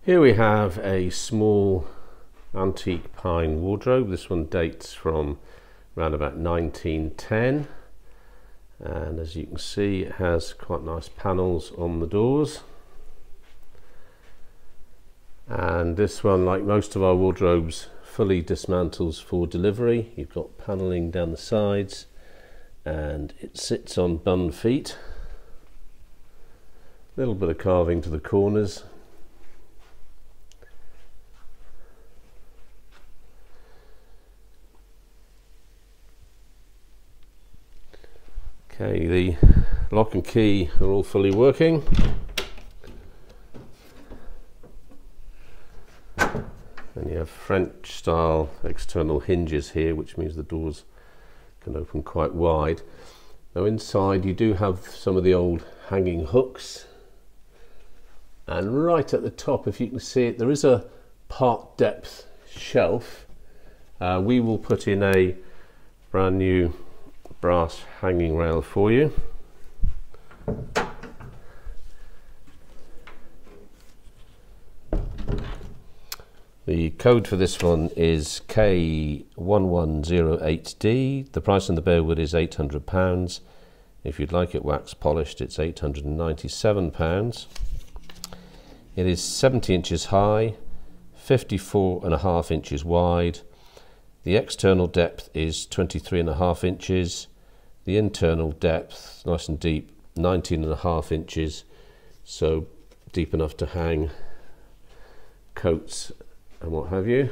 Here we have a small antique pine wardrobe. This one dates from around about 1910, and as you can see it has quite nice panels on the doors. And this one, like most of our wardrobes, fully dismantles for delivery. You've got panelling down the sides and it sits on bun feet. A little bit of carving to the corners. Okay, the lock and key are all fully working. And you have French style external hinges here, which means the doors can open quite wide. Now inside you do have some of the old hanging hooks, and right at the top, if you can see it, there is a part depth shelf. We will put in a brand new brass hanging rail for you. The code for this one is K1108D. The price on the bare wood is £800. If you'd like it wax polished, it's £897. It is 70 inches high, 54.5 inches wide. The external depth is 23.5 inches. The internal depth, nice and deep, 19.5 inches. So deep enough to hang coats and what have you.